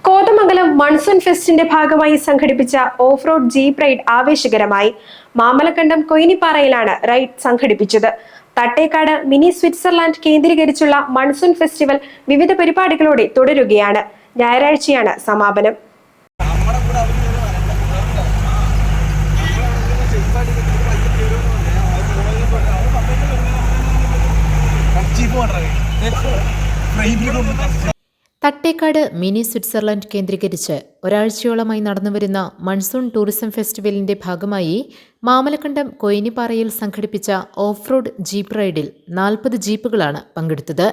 Kothamangalam monsoon ഫെസ്റ്റിന്റെ ഭാഗമായി സംഘടിപ്പിച്ച ഓഫ് റോഡ് ജീപ്പ് റൈഡ് ആവേശകരമായി. മാമലക്കണ്ടം കൊയിനിപ്പാറയിലാണ് റൈഡ് സംഘടിപ്പിച്ചത്. തട്ടേക്കാട് മിനി സ്വിറ്റ്സർലാൻഡ് കേന്ദ്രീകരിച്ചുള്ള മൺസൂൺ ഫെസ്റ്റിവൽ വിവിധ പരിപാടികളോടെ തുടരുകയാണ്. ഞായറാഴ്ചയാണ് സമാപനം. തട്ടേക്കാട് മിനി സ്വിറ്റ്സർലാൻഡ് കേന്ദ്രീകരിച്ച് ഒരാഴ്ചയോളമായി നടന്നുവരുന്ന മൺസൂൺ ടൂറിസം ഫെസ്റ്റിവലിന്റെ ഭാഗമായി മാമലക്കണ്ടം കൊയിനിപ്പാറയിൽ സംഘടിപ്പിച്ച ഓഫ് റോഡ് ജീപ്പ് റൈഡിൽ 40 ജീപ്പുകളാണ് പങ്കെടുത്തത്.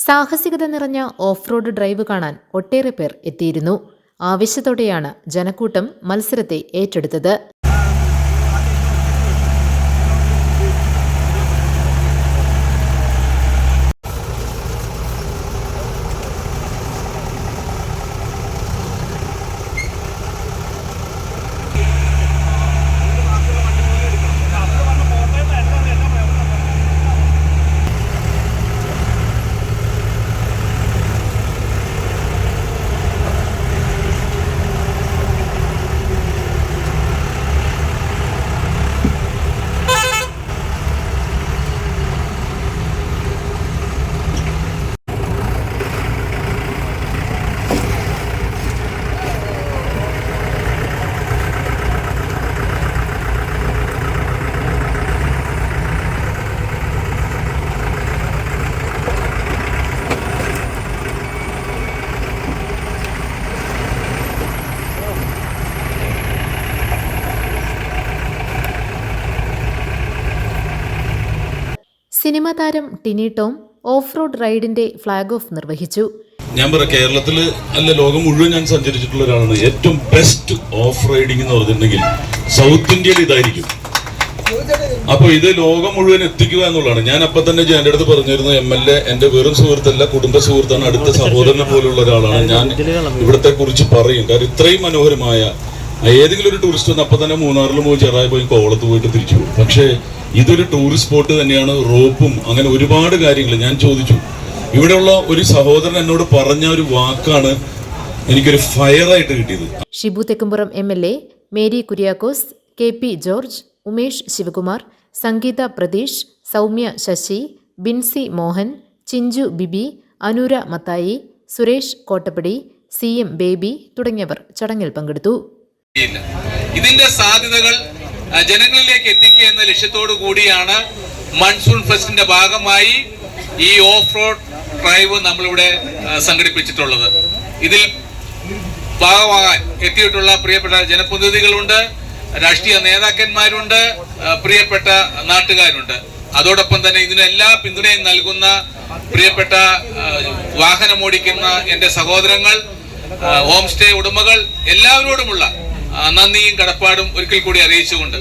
സാഹസികത നിറഞ്ഞ ഓഫ് റോഡ് ഡ്രൈവ് കാണാൻ ഒട്ടേറെ പേർ എത്തിയിരുന്നു. ആവേശത്തോടെയാണ് ജനക്കൂട്ടം മത്സരത്തെ ഏറ്റെടുത്തത്. സിനിമാ താരം ടിനി ടോം ഓഫ് റോഡ് റൈഡിന്റെ ഫ്ലാഗ് ഓഫ് നിർവഹിച്ചു. ഞാൻ പറയാം, കേരളത്തില് അല്ല ലോകം മുഴുവൻ ഞാൻ സഞ്ചരിച്ചിട്ടുള്ള ഒരാളാണ്. ഏറ്റവും ബെസ്റ്റ് ഓഫ് റൈഡിംഗ് എന്ന് പറഞ്ഞിട്ടുണ്ടെങ്കിൽ സൗത്ത് ഇന്ത്യയിൽ ഇതായിരിക്കും. അപ്പൊ ഇത് ലോകം മുഴുവൻ എത്തിക്കുക എന്നുള്ളതാണ്. ഞാൻ അപ്പൊ തന്നെ എൻ്റെ അടുത്ത് പറഞ്ഞിരുന്നു, MLA എന്റെ വെറും സുഹൃത്തല്ല, കുടുംബ സുഹൃത്താണ്, അടുത്ത സഹോദരനെ പോലുള്ള ഒരാളാണ്. ഞാൻ ഇവിടത്തെ കുറിച്ച് പറയും. കാരണം ഇത്രയും മനോഹരമായ ഏതെങ്കിലും ഒരു ടൂറിസ്റ്റ് വന്ന് അപ്പൊ തന്നെ മൂന്നാറിൽ പോയി, ചെറായി പോയി, കോവളത്ത് പോയിട്ട് തിരിച്ചു പോകും. പക്ഷേ ഇതൊരു ടൂറിസ്റ്റ് സ്പോട്ട് തന്നെയാണ്. റോപ്പും അങ്ങനെ ഒരുപാട് കാര്യങ്ങൾ ഞാൻ ചോദിച്ചു. ഇവിടെയുള്ള ഒരു സഹോദരൻ എന്നോട് പറഞ്ഞ ഒരു വാക്കാണ് എനിക്കൊരു ഫയറായിട്ട് കിട്ടിയത്. Shibu Thekkumpuram MLA, Mary Kuriakose, KP George, Umesh Sivakumar, Sangeetha Pratheesh, Soumya Sasi, Binsy Mohan, Chinchu Bibi, Anoora Mathai, Suresh Kottappadi, CM Baby തുടങ്ങിയവർ ചടങ്ങിൽ പങ്കെടുത്തു. ഇതിന്റെ സാധ്യതകൾ ജനങ്ങളിലേക്ക് എത്തിക്കുക എന്ന ലക്ഷ്യത്തോടു കൂടിയാണ് മൺസൂൺ ഫെസ്റ്റിന്റെ ഭാഗമായി ഈ ഓഫ് റോഡ് ഡ്രൈവ് നമ്മളിവിടെ സംഘടിപ്പിച്ചിട്ടുള്ളത്. ഇതിൽ ഭാഗമാകാൻ എത്തിയിട്ടുള്ള പ്രിയപ്പെട്ട ജനപ്രതിനിധികളുണ്ട്, രാഷ്ട്രീയ നേതാക്കന്മാരുണ്ട്, പ്രിയപ്പെട്ട നാട്ടുകാരുണ്ട്. അതോടൊപ്പം തന്നെ ഇതിനെല്ലാ പിന്തുണയും നൽകുന്ന പ്രിയപ്പെട്ട വാഹനമോടിക്കുന്ന എൻ്റെ സഹോദരങ്ങൾ, ഹോം സ്റ്റേ ഉടമകൾ, എല്ലാവരോടുമുള്ള നന്ദിയും കടപ്പാടും ഒരിക്കൽ കൂടി അറിയിച്ചുകൊണ്ട്